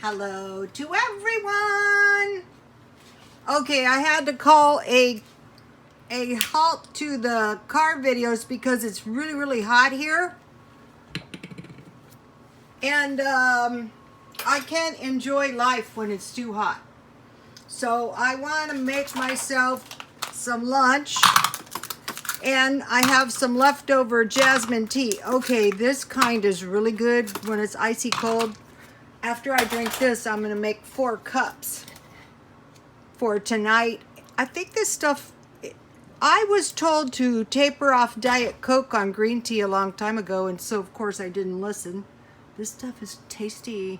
Hello to everyone. Okay, I had to call a halt to the car videos because it's really hot here. And I can't enjoy life when it's too hot. So I want to make myself some lunch. And I have some leftover jasmine tea. Okay, this kind is really good when it's icy cold. After I drink this, I'm going to make 4 cups for tonight. I think this stuff, I was told to taper off Diet Coke on green tea a long time ago, and so of course I didn't listen. This stuff is tasty.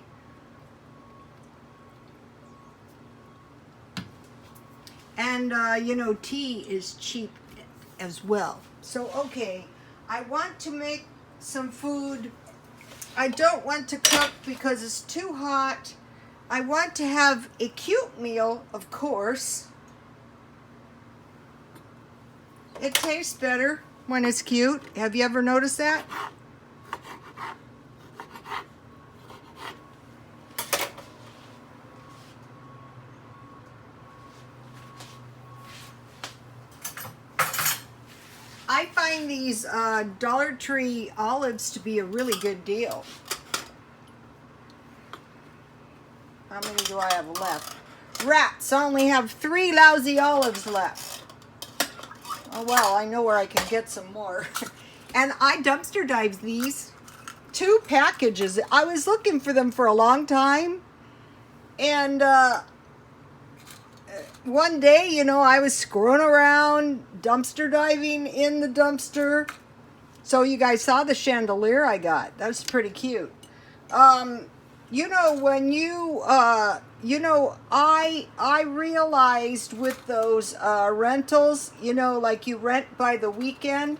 And, you know, tea is cheap as well. So, okay, I want to make some food. I don't want to cook because it's too hot. I want to have a cute meal, of course. It tastes better when it's cute. Have you ever noticed that? I find these Dollar Tree olives to be a really good deal. How many do I have left? Rats, I only have 3 lousy olives left. Oh well, I know where I can get some more. And I dumpster dived these. 2 packages. I was looking for them for a long time. And one day, you know, I was screwing around, dumpster diving in the dumpster. So you guys saw the chandelier I got. That was pretty cute. You know, when you, you know, I realized with those rentals, you know, like you rent by the weekend,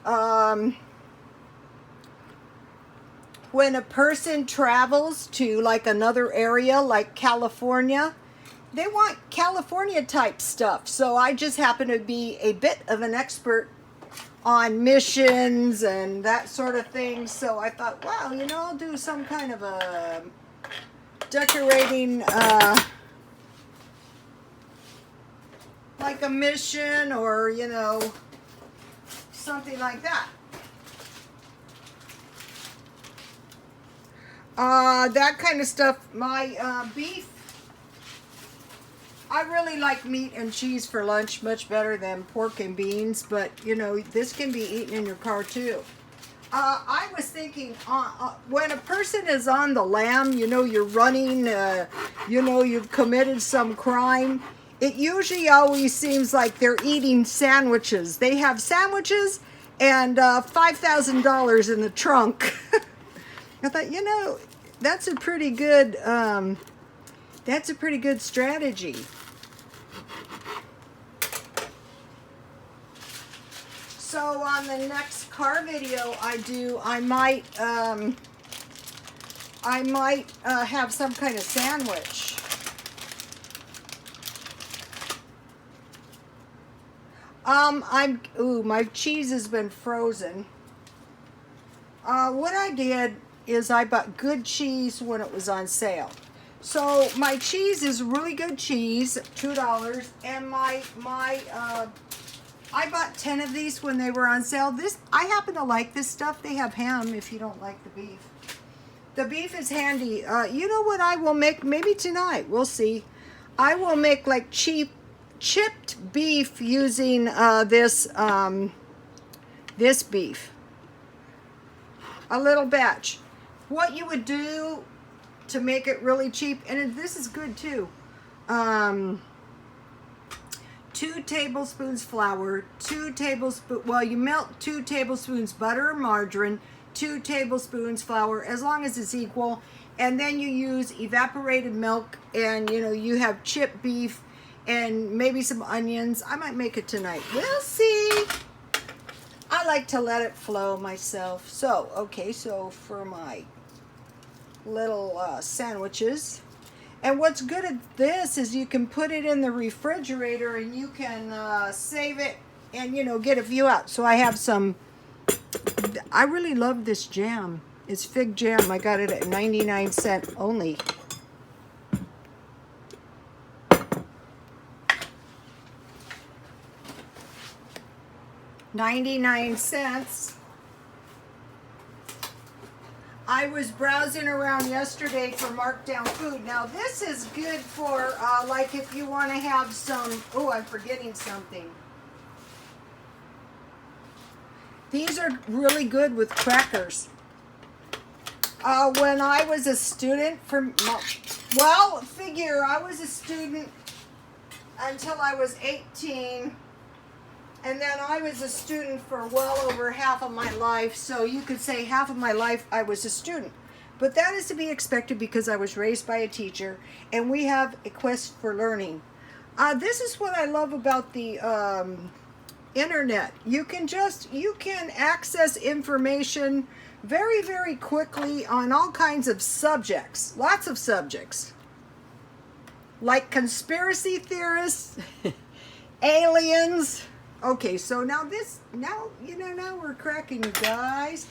when a person travels to like another area like California, they want California type stuff. So I just happen to be a bit of an expert on missions and that sort of thing. So I thought, wow, you know, I'll do some kind of a decorating, like a mission or, you know, something like that. That kind of stuff. My beef, I really like meat and cheese for lunch much better than pork and beans, but you know, this can be eaten in your car too. I was thinking, when a person is on the lam, you know, you're running, you know, you've committed some crime, it usually always seems like they're eating sandwiches. They have sandwiches and $5,000 in the trunk. I thought, you know, that's a pretty good strategy. So on the next car video I do, I might have some kind of sandwich. My cheese has been frozen. What I did is I bought good cheese when it was on sale. So my cheese is really good cheese, $2, and I bought 10 of these when they were on sale. I happen to like this stuff. They have ham if you don't like the beef. The beef is handy. You know what I will make? Maybe tonight. We'll see. I will make like chipped beef using this beef. A little batch. What you would do to make it really cheap, and this is good too. 2 tablespoons flour, you melt 2 tablespoons butter or margarine, 2 tablespoons flour, as long as it's equal, and then you use evaporated milk, and you know, you have chipped beef and maybe some onions. I might make it tonight. We'll see. I like to let it flow myself. So, okay, so for my little sandwiches. And what's good at this is you can put it in the refrigerator and you can save it and, you know, get a few out. So I have some, I really love this jam. It's fig jam. I got it at 99 cents only. 99¢. I was browsing around yesterday for markdown food. Now this is good for like if you want to have some, oh, I'm forgetting something. These are really good with crackers. When I was a student well, figure I was a student until I was 18. And then I was a student for well over half of my life, so you could say half of my life I was a student. But that is to be expected because I was raised by a teacher, and we have a quest for learning. This is what I love about the internet. You can access information very, very quickly on all kinds of subjects, lots of subjects, like conspiracy theorists, aliens. Okay, so now now we're cracking, you guys.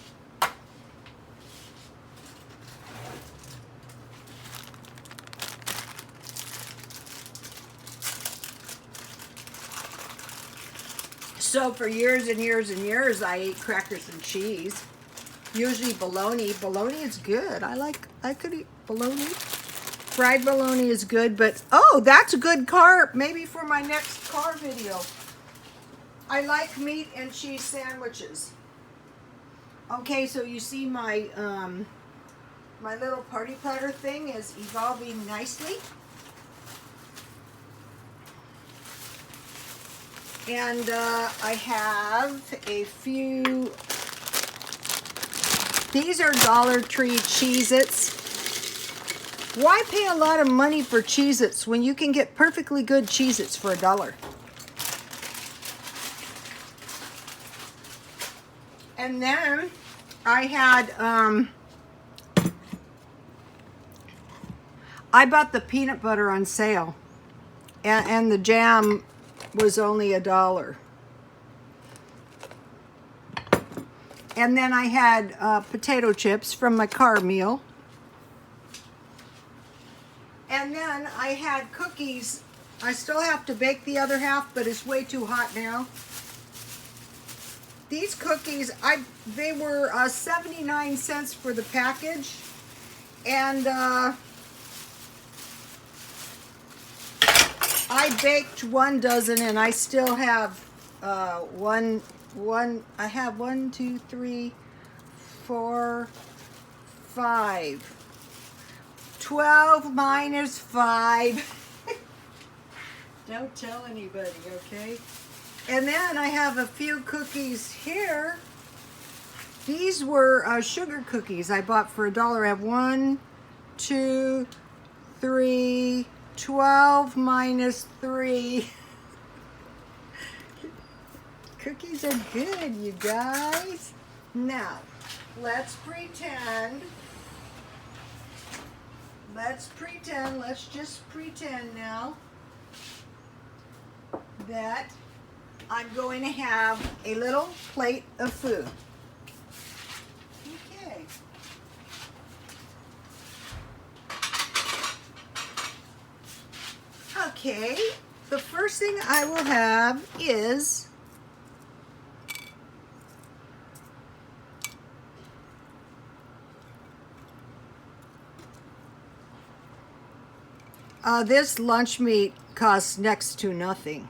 So for years and years and years, I ate crackers and cheese. Usually bologna. Bologna is good. I could eat bologna. Fried bologna is good, but oh, that's a good carb. Maybe for my next car video. I like meat and cheese sandwiches. Okay, so you see my my little party platter thing is evolving nicely. And I have a few, these are Dollar Tree Cheez-Its. Why pay a lot of money for Cheez-Its when you can get perfectly good Cheez-Its for $1? And then I had, I bought the peanut butter on sale, and the jam was only $1. And then I had potato chips from my car meal. And then I had cookies. I still have to bake the other half, but it's way too hot now. These cookies, they were 79¢ for the package. And I baked 1 dozen, and I still have I have 1, 2, 3, 4, 5. 12 minus 5. Don't tell anybody, okay? And then I have a few cookies here. These were sugar cookies I bought for $1. I have 1, 2, 3, 12 minus 3. Cookies are good, you guys. Now, let's pretend. Let's just pretend now that I'm going to have a little plate of food. Okay. Okay, the first thing I will have is this lunch meat costs next to nothing.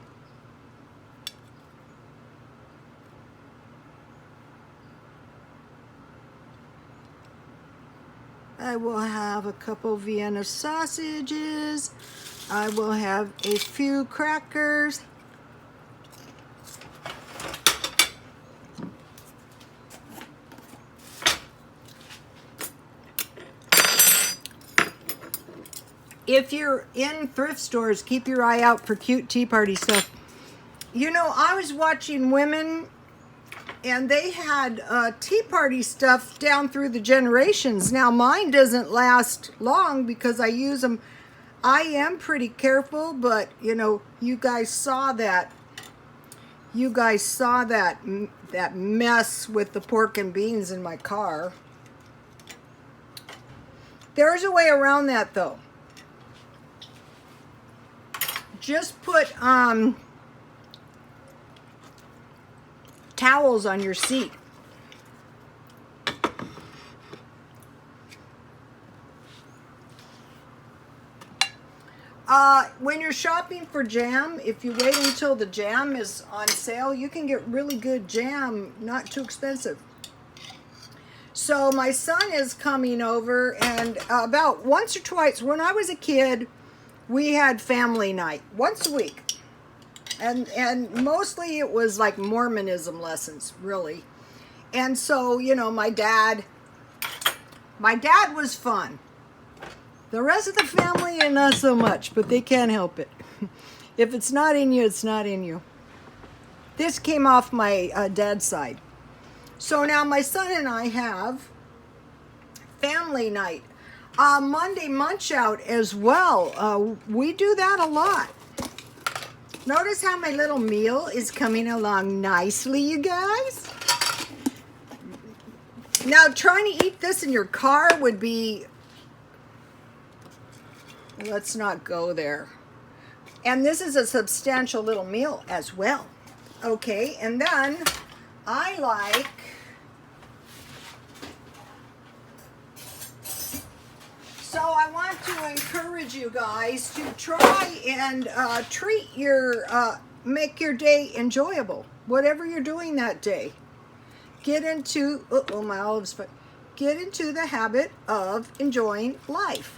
I will have a couple Vienna sausages. I will have a few crackers. If you're in thrift stores, keep your eye out for cute tea party stuff. You know, I was watching women, and they had tea party stuff down through the generations. Now, mine doesn't last long because I use them. I am pretty careful, but, you know, you guys saw that. You guys saw that mess with the pork and beans in my car. There's a way around that, though. Just put towels on your seat. When you're shopping for jam, if you wait until the jam is on sale, you can get really good jam, not too expensive. So my son is coming over, and about once or twice, when I was a kid, we had family night once a week. And mostly it was like Mormonism lessons, really. And so, you know, my dad was fun. The rest of the family, and not so much, but they can't help it. If it's not in you, it's not in you. This came off my dad's side. So now my son and I have family night. Monday Munch Out as well. We do that a lot. Notice how my little meal is coming along nicely, you guys. Now, trying to eat this in your car would be... Let's not go there. And this is a substantial little meal as well. Okay, and then I like... So I want to encourage you guys to try and treat your, make your day enjoyable. Whatever you're doing that day. Get into, oh my olives, get into the habit of enjoying life.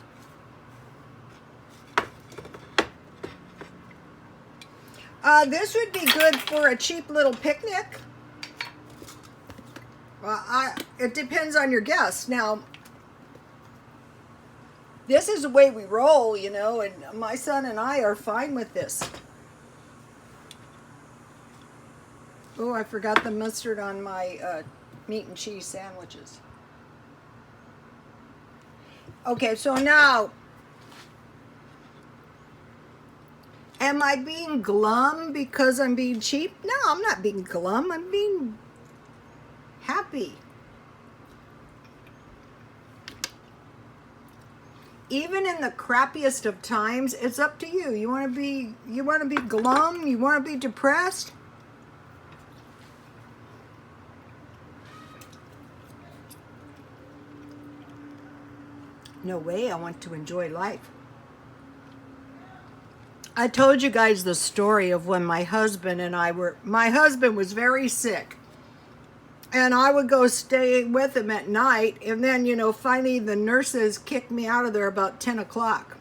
This would be good for a cheap little picnic. It depends on your guests. Now, this is the way we roll, you know, and my son and I are fine with this. Oh, I forgot the mustard on my meat and cheese sandwiches. Okay, so now, am I being glum because I'm being cheap? No, I'm not being glum. I'm being happy. Even in the crappiest of times, it's up to you. You want to be glum? You want to be depressed? No way, I want to enjoy life. I told you guys the story of when my husband was very sick. And I would go stay with him at night. And then, you know, finally the nurses kicked me out of there about 10 o'clock.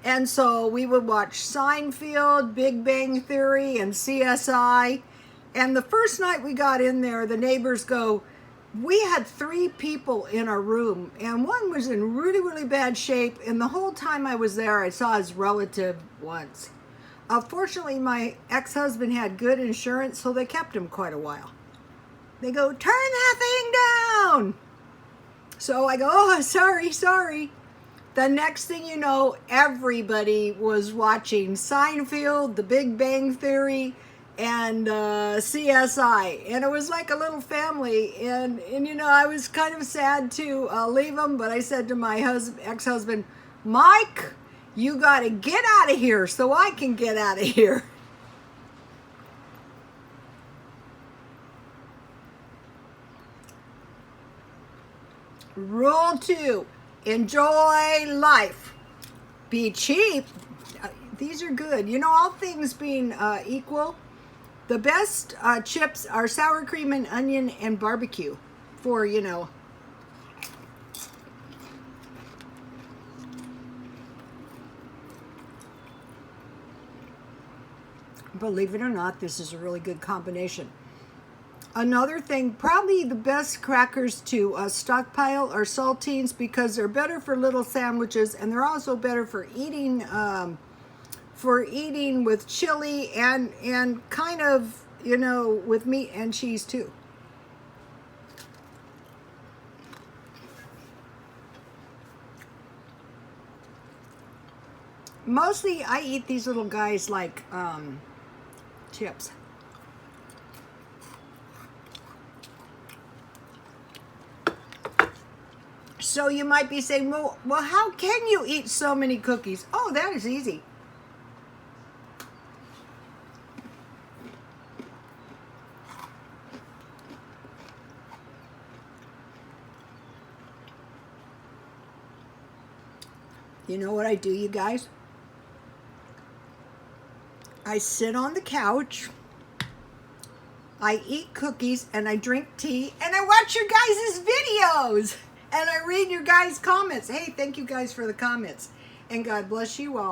And so we would watch Seinfeld, Big Bang Theory, and CSI. And the first night we got in there, the neighbors go, we had 3 people in our room. And one was in really, really bad shape. And the whole time I was there, I saw his relative once. Fortunately, my ex-husband had good insurance, so they kept him quite a while. They go, turn that thing down. So I go, oh, sorry. The next thing you know, everybody was watching Seinfeld, The Big Bang Theory, and CSI. And it was like a little family. And you know, I was kind of sad to leave them, but I said to my ex-husband, Mike, you got to get out of here so I can get out of here. Rule 2, enjoy life. Be cheap. These are good. You know, all things being equal, the best chips are sour cream and onion and barbecue for, you know. Believe it or not, this is a really good combination. Another thing, probably the best crackers to stockpile are saltines because they're better for little sandwiches and they're also better for eating with chili and kind of, you know, with meat and cheese too. Mostly I eat these little guys like chips. So you might be saying, well, how can you eat so many cookies? Oh, that is easy. You know what I do, you guys? I sit on the couch, I eat cookies, and I drink tea, and I watch your guys' videos, and I read your guys' comments. Hey, thank you guys for the comments, and God bless you all.